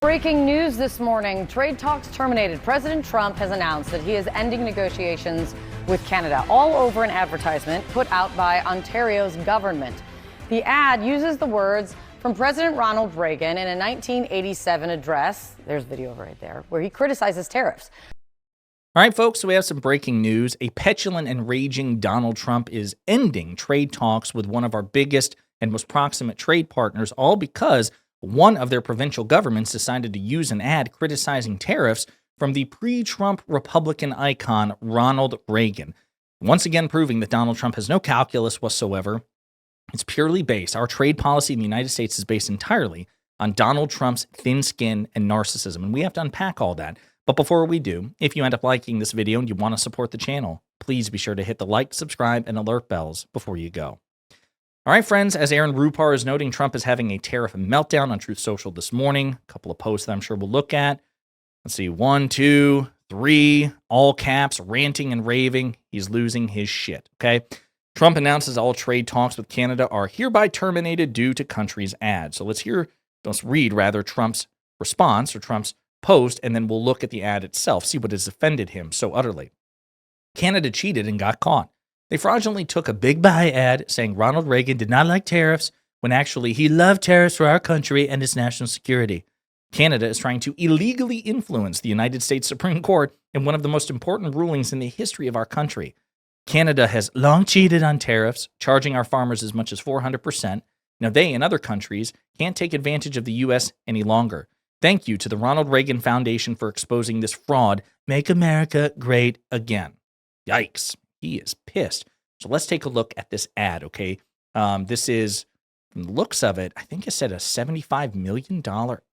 Breaking news this morning, trade talks terminated. President Trump has announced that he is ending negotiations with Canada, all over an advertisement put out by Ontario's government. The ad uses the words from President Ronald Reagan in a 1987 address, there's video right there, where he criticizes tariffs. All right, folks, so we have some breaking news. A petulant and raging Donald Trump is ending trade talks with one of our biggest and most proximate trade partners, all because one of their provincial governments decided to use an ad criticizing tariffs from the pre-Trump Republican icon Ronald Reagan. Once again proving that Donald Trump has no calculus whatsoever. It's purely based. Our trade policy in the United States is based entirely on Donald Trump's thin skin and narcissism, and we have to unpack all that. But before we do, if you end up liking this video and you want to support the channel, please be sure to hit the like, subscribe, and alert bells before you go. All right, friends, as Aaron Rupar is noting, Trump is having a tariff meltdown on Truth Social this morning. A couple of posts that I'm sure we'll look at. Let's see, 1, 2, 3, all caps, ranting and raving. He's losing his shit, okay? Trump announces all trade talks with Canada are hereby terminated due to country's ad. So let's read Trump's response or Trump's post, and then we'll look at the ad itself, see what has offended him so utterly. Canada cheated and got caught. They fraudulently took a big buy ad saying Ronald Reagan did not like tariffs when actually he loved tariffs for our country and its national security. Canada is trying to illegally influence the United States Supreme Court in one of the most important rulings in the history of our country. Canada has long cheated on tariffs, charging our farmers as much as 400%. Now they and other countries can't take advantage of the U.S. any longer. Thank you to the Ronald Reagan Foundation for exposing this fraud. Make America great again. Yikes. He is pissed. So let's take a look at this ad, okay? This is, from the looks of it, I think it said a $75 million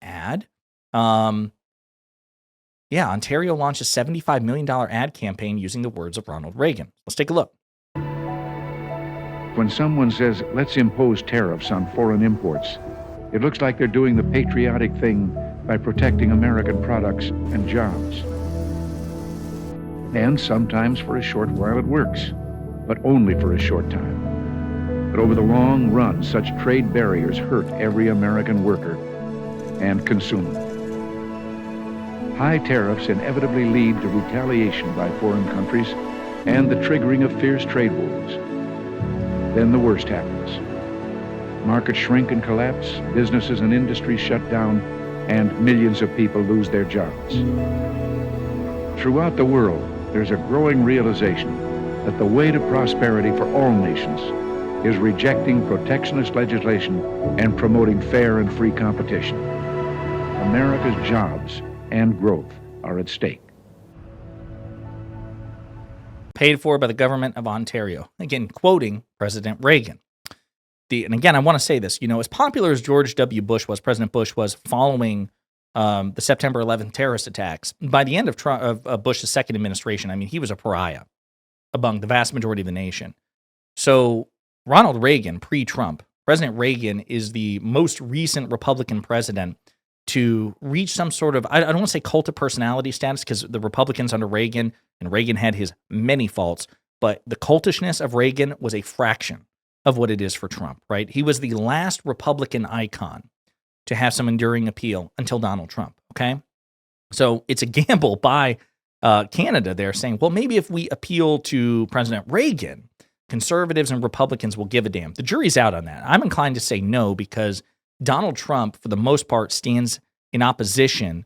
ad. Yeah, Ontario launched a $75 million ad campaign using the words of Ronald Reagan. Let's take a look. When someone says, let's impose tariffs on foreign imports, it looks like they're doing the patriotic thing by protecting American products and jobs. And sometimes for a short while it works, but only for a short time. But over the long run, such trade barriers hurt every American worker and consumer. High tariffs inevitably lead to retaliation by foreign countries and the triggering of fierce trade wars. Then the worst happens. Markets shrink and collapse, businesses and industries shut down, and millions of people lose their jobs. Throughout the world, there's a growing realization that the way to prosperity for all nations is rejecting protectionist legislation and promoting fair and free competition. America's jobs and growth are at stake. Paid for by the government of Ontario. Again, quoting President Reagan. And again, I want to say this, as popular as George W. Bush was, President Bush was following the September 11th terrorist attacks, by the end of Bush's second administration, he was a pariah among the vast majority of the nation. So Ronald Reagan, pre-Trump, President Reagan is the most recent Republican president to reach some sort of, I don't want to say cult of personality status, because the Republicans under Reagan, and Reagan had his many faults, but the cultishness of Reagan was a fraction of what it is for Trump, right? He was the last Republican icon to have some enduring appeal until Donald Trump, okay? So it's a gamble by Canada there saying, well, maybe if we appeal to President Reagan, conservatives and Republicans will give a damn. The jury's out on that. I'm inclined to say no, because Donald Trump, for the most part, stands in opposition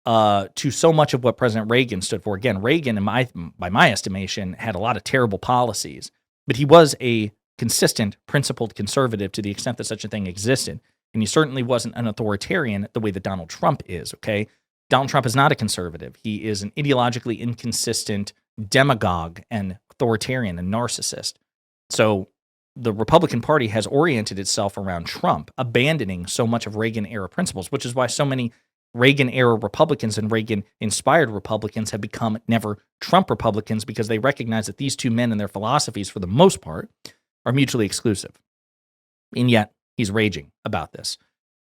to so much of what President Reagan stood for. Again, Reagan, by my estimation, had a lot of terrible policies, but he was a consistent, principled conservative to the extent that such a thing existed. And he certainly wasn't an authoritarian the way that Donald Trump is, okay? Donald Trump is not a conservative. He is an ideologically inconsistent demagogue and authoritarian and narcissist. So the Republican Party has oriented itself around Trump, abandoning so much of Reagan-era principles, which is why so many Reagan-era Republicans and Reagan-inspired Republicans have become never Trump Republicans, because they recognize that these two men and their philosophies, for the most part, are mutually exclusive. And yet, he's raging about this.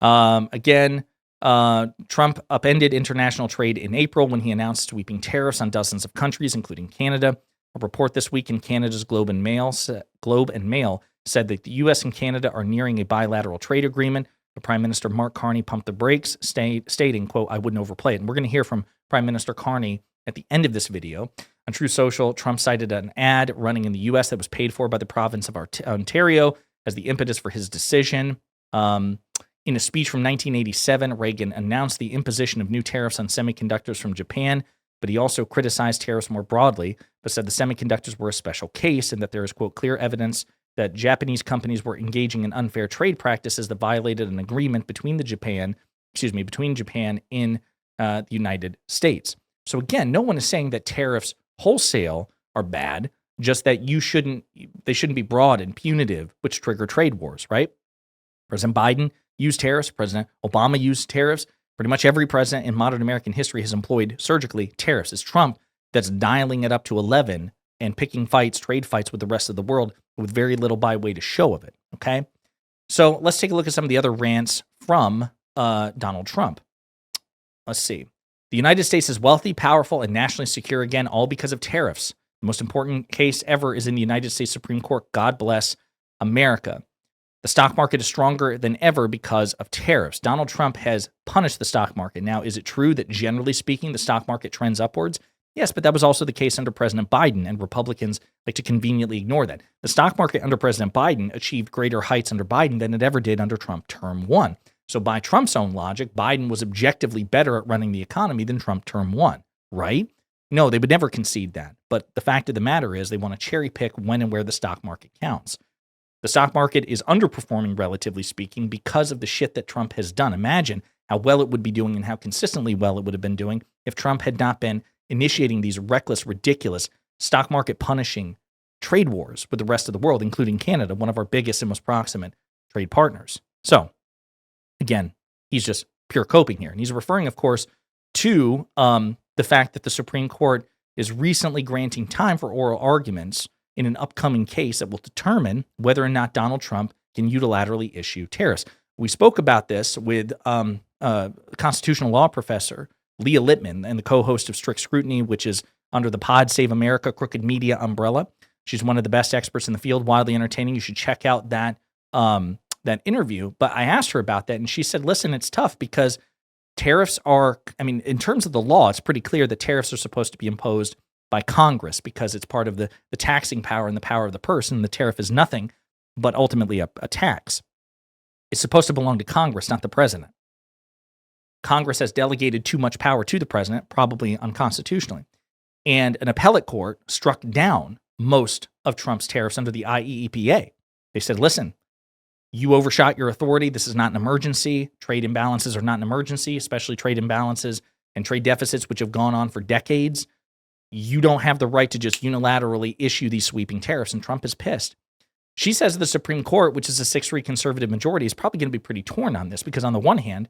Again, Trump upended international trade in April when he announced sweeping tariffs on dozens of countries, including Canada. A report this week in Canada's Globe and Mail said that the U.S. and Canada are nearing a bilateral trade agreement. But Prime Minister Mark Carney pumped the brakes, stating, quote, "I wouldn't overplay it." And we're going to hear from Prime Minister Carney at the end of this video. On Truth Social, Trump cited an ad running in the U.S. that was paid for by the province of Ontario as the impetus for his decision. In a speech from 1987, Reagan announced the imposition of new tariffs on semiconductors from Japan, but he also criticized tariffs more broadly, but said the semiconductors were a special case and that there is, quote, "clear evidence that Japanese companies were engaging in unfair trade practices that violated an agreement between Japan and the United States." So again, no one is saying that tariffs wholesale are bad, just that they shouldn't be broad and punitive, which trigger trade wars, right? President Biden used tariffs. President Obama used tariffs. Pretty much every president in modern American history has employed surgically tariffs. It's Trump that's dialing it up to 11 and picking trade fights with the rest of the world with very little by way to show of it, okay? So let's take a look at some of the other rants from Donald Trump. Let's see. The United States is wealthy, powerful, and nationally secure again, all because of tariffs. The most important case ever is in the United States Supreme Court. God bless America. The stock market is stronger than ever because of tariffs. Donald Trump has punished the stock market. Now, is it true that generally speaking, the stock market trends upwards? Yes, but that was also the case under President Biden, and Republicans like to conveniently ignore that. The stock market under President Biden achieved greater heights under Biden than it ever did under Trump term 1. So by Trump's own logic, Biden was objectively better at running the economy than Trump term 1, right? No, they would never concede that. But the fact of the matter is they want to cherry pick when and where the stock market counts. The stock market is underperforming, relatively speaking, because of the shit that Trump has done. Imagine how well it would be doing and how consistently well it would have been doing if Trump had not been initiating these reckless, ridiculous, stock market punishing trade wars with the rest of the world, including Canada, one of our biggest and most proximate trade partners. So, again, he's just pure coping here. And he's referring, of course, to the fact that the Supreme Court is recently granting time for oral arguments in an upcoming case that will determine whether or not Donald Trump can unilaterally issue tariffs. We spoke about this with constitutional law professor Leah Littman and the co-host of Strict Scrutiny, which is under the Pod Save America Crooked Media umbrella. She's one of the best experts in the field, wildly entertaining. You should check out that interview. But I asked her about that, and she said, listen, it's tough because tariffs are, in terms of the law, it's pretty clear that tariffs are supposed to be imposed by Congress because it's part of the taxing power and the power of the purse, and the tariff is nothing but ultimately a tax. It's supposed to belong to Congress, not the president. Congress has delegated too much power to the president, probably unconstitutionally. And an appellate court struck down most of Trump's tariffs under the IEEPA. They said, listen, you overshot your authority. This is not an emergency. Trade imbalances are not an emergency, especially trade imbalances and trade deficits, which have gone on for decades. You don't have the right to just unilaterally issue these sweeping tariffs, and Trump is pissed. She says the Supreme Court, which is a 6-3 conservative majority, is probably going to be pretty torn on this because on the one hand,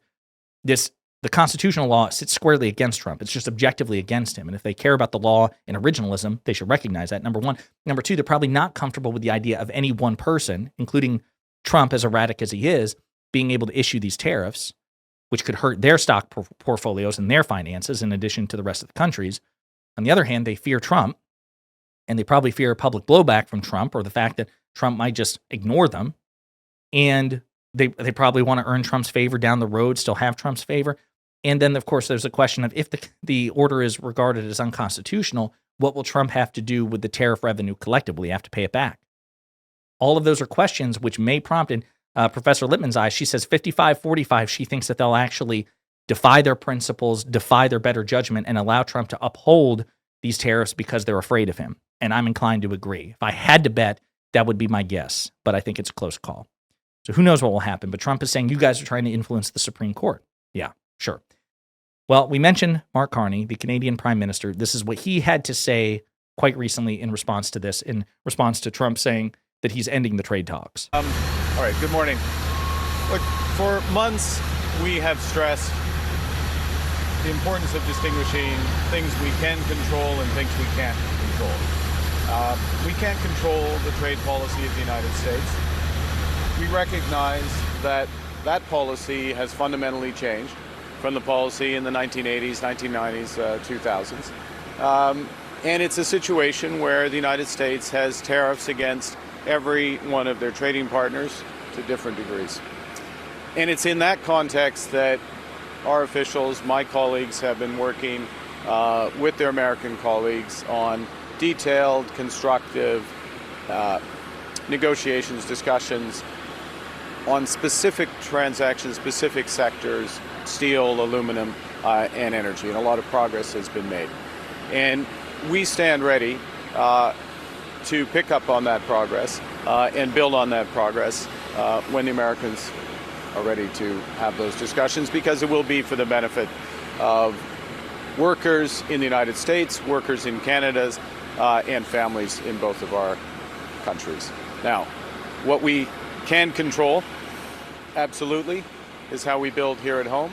the constitutional law sits squarely against Trump. It's just objectively against him. And if they care about the law and originalism, they should recognize that, number one. Number two, they're probably not comfortable with the idea of any one person, including Trump, as erratic as he is, being able to issue these tariffs, which could hurt their stock portfolios and their finances in addition to the rest of the country's. On the other hand, they fear Trump, and they probably fear public blowback from Trump or the fact that Trump might just ignore them. And they probably want to earn Trump's favor down the road, still have Trump's favor. And then, of course, there's a question of if the order is regarded as unconstitutional, what will Trump have to do with the tariff revenue collectively? Have to pay it back. All of those are questions which may prompt, in Professor Littman's eyes, she says 55-45, she thinks that they'll actually defy their principles, defy their better judgment, and allow Trump to uphold these tariffs because they're afraid of him. And I'm inclined to agree. If I had to bet, that would be my guess. But I think it's a close call. So who knows what will happen. But Trump is saying, you guys are trying to influence the Supreme Court. Yeah, sure. Well, we mentioned Mark Carney, the Canadian Prime Minister. This is what he had to say quite recently in response to this, in response to Trump saying that he's ending the trade talks. All right, good morning. Look, for months, we have stressed the importance of distinguishing things we can control and things we can't control. We can't control the trade policy of the United States. We recognize that that policy has fundamentally changed from the policy in the 1980s, 1990s, 2000s. And it's a situation where the United States has tariffs against every one of their trading partners to different degrees. And it's in that context that our officials, my colleagues, have been working with their American colleagues on detailed, constructive negotiations, discussions on specific transactions, specific sectors, steel, aluminum, and energy. And a lot of progress has been made. And we stand ready to pick up on that progress and build on that progress when the Americans are ready to have those discussions, because it will be for the benefit of workers in the United States, workers in Canada, and families in both of our countries. Now, what we can control, absolutely, is how we build here at home.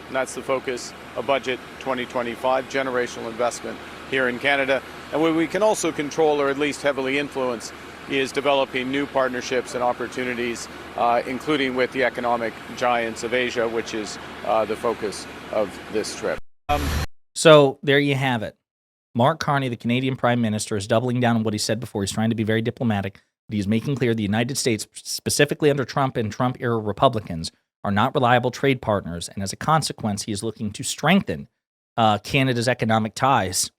And that's the focus of Budget 2025, generational investment here in Canada. And what we can also control, or at least heavily influence, is developing new partnerships and opportunities, including with the economic giants of Asia, which is the focus of this trip. So there you have it. Mark Carney, the Canadian Prime Minister, is doubling down on what he said before. He's trying to be very diplomatic, but he's making clear the United States, specifically under Trump and Trump-era Republicans, are not reliable trade partners, and as a consequence, he is looking to strengthen Canada's economic ties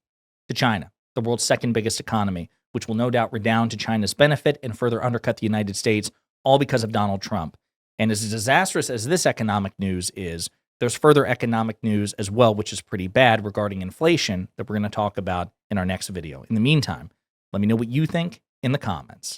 to China, the world's second biggest economy, which will no doubt redound to China's benefit and further undercut the United States, all because of Donald Trump. And as disastrous as this economic news is, there's further economic news as well, which is pretty bad, regarding inflation that we're going to talk about in our next video. In the meantime, let me know what you think in the comments.